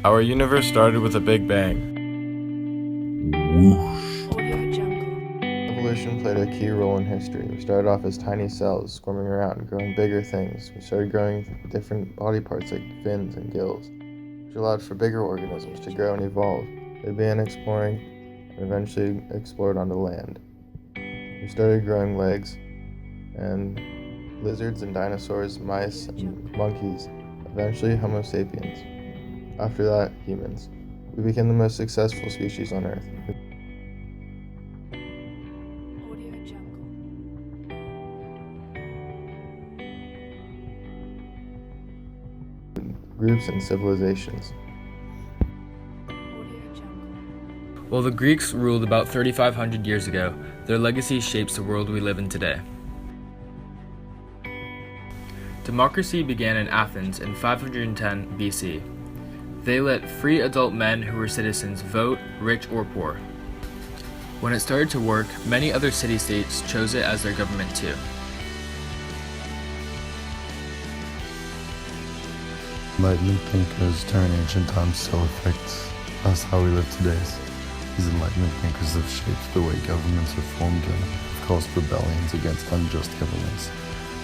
Our universe started with a big bang. Evolution played a key role in history. We started off as tiny cells, squirming around, growing bigger things. We started growing different body parts like fins and gills, which allowed for bigger organisms to grow and evolve. They began exploring and eventually explored onto land. We started growing legs, and lizards and dinosaurs, mice and monkeys, eventually Homo sapiens. After that, humans. We became the most successful species on Earth. Groups and civilizations. While the Greeks ruled about 3,500 years ago, their legacy shapes the world we live in today. Democracy began in Athens in 510 BC. They let free adult men who were citizens vote, rich or poor. When it started to work, many other city-states chose it as their government too. Enlightenment thinkers during ancient times still affect us how we live today. These Enlightenment thinkers have shaped the way governments are formed and have caused rebellions against unjust governments.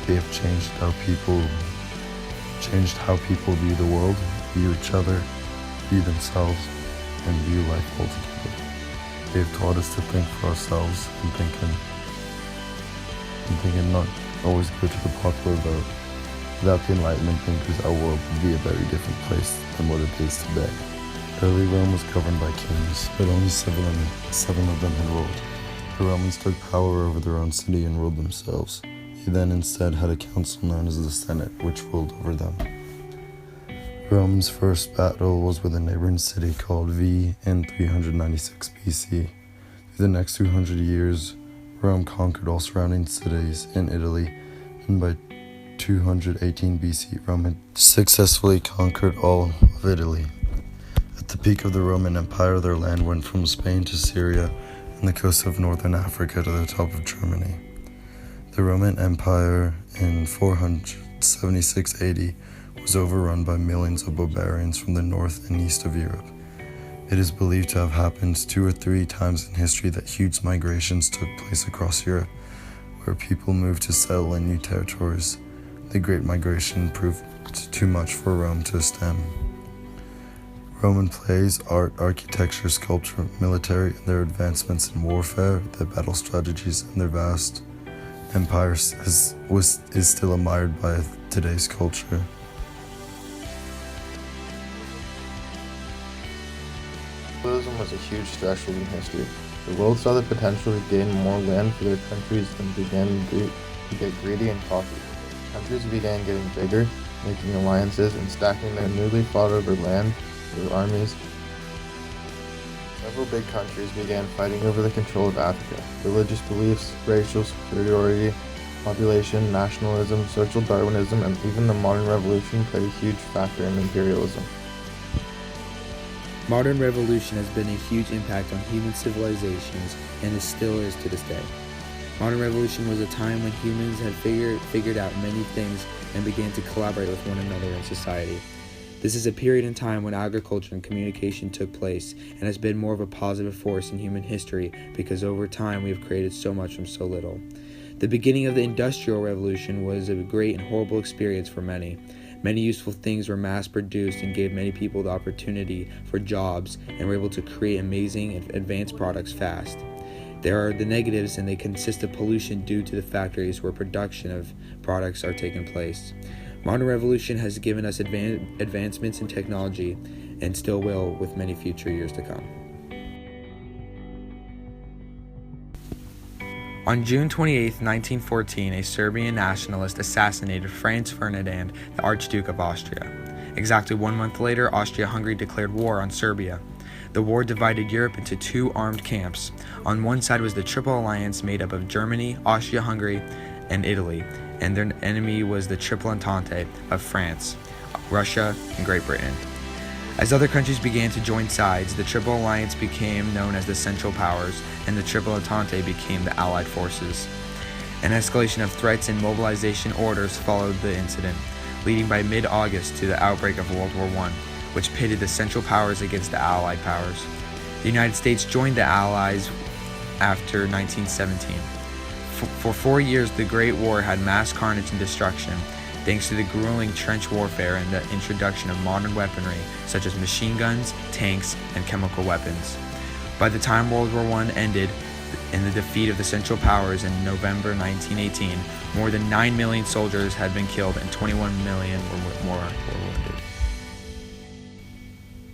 They have changed how people view the world, view each other, view themselves, and view life altogether. They have taught us to think for ourselves and thinking not always go to the popular vote. Without the Enlightenment thinkers, our world would be a very different place than what it is today. Early Rome was governed by kings, but only seven of them had ruled. The Romans took power over their own city and ruled themselves. They then instead had a council known as the Senate, which ruled over them. Rome's first battle was with a neighboring city called Veii in 396 BC. Through the next 200 years, Rome conquered all surrounding cities in Italy, and by 218 BC, Rome had successfully conquered all of Italy. At the peak of the Roman Empire, their land went from Spain to Syria and the coast of northern Africa to the top of Germany. The Roman Empire in 476 AD was overrun by millions of barbarians from the north and east of Europe. It is believed to have happened 2 or 3 times in history that huge migrations took place across Europe, where people moved to settle in new territories. The Great Migration proved too much for Rome to stem. Roman plays, art, architecture, sculpture, military, and their advancements in warfare, their battle strategies, and their vast empire is still admired by today's culture. Capitalism was a huge threshold in history. The world saw the potential to gain more land for their countries and began to get greedy and cocky. Countries began getting bigger, making alliances and stacking their newly fought over land with armies. Several big countries began fighting over the control of Africa. Religious beliefs, racial superiority, population, nationalism, social Darwinism, and even the modern revolution played a huge factor in imperialism. Modern revolution has been a huge impact on human civilizations and still is to this day. Modern revolution was a time when humans had figured out many things and began to collaborate with one another in society. This is a period in time when agriculture and communication took place and has been more of a positive force in human history because over time we have created so much from so little. The beginning of the Industrial Revolution was a great and horrible experience for many. Many useful things were mass-produced and gave many people the opportunity for jobs and were able to create amazing and advanced products fast. There are the negatives, and they consist of pollution due to the factories where production of products are taking place. Modern revolution has given us advancements in technology and still will with many future years to come. On June 28, 1914, a Serbian nationalist assassinated Franz Ferdinand, the Archduke of Austria. Exactly 1 month later, Austria-Hungary declared war on Serbia. The war divided Europe into 2 armed camps. On one side was the Triple Alliance made up of Germany, Austria-Hungary, and Italy, and their enemy was the Triple Entente of France, Russia, and Great Britain. As other countries began to join sides, the Triple Alliance became known as the Central Powers, and the Triple Entente became the Allied forces. An escalation of threats and mobilization orders followed the incident, leading by mid-August to the outbreak of World War I. which pitted the Central Powers against the Allied powers. The United States joined the Allies after 1917. For 4 years, the Great War had mass carnage and destruction, thanks to the grueling trench warfare and the introduction of modern weaponry such as machine guns, tanks, and chemical weapons. By the time World War I ended in the defeat of the Central Powers in November 1918, more than 9 million soldiers had been killed and 21 million more were wounded.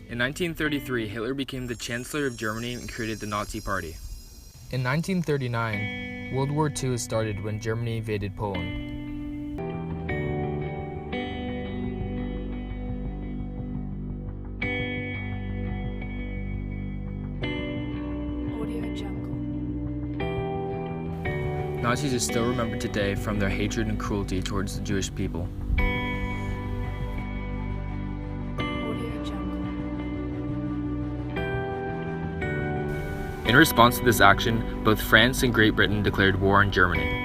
In 1933, Hitler became the Chancellor of Germany and created the Nazi Party. In 1939, World War II started when Germany invaded Poland. Nazis are still remembered today from their hatred and cruelty towards the Jewish people. In response to this action, both France and Great Britain declared war on Germany.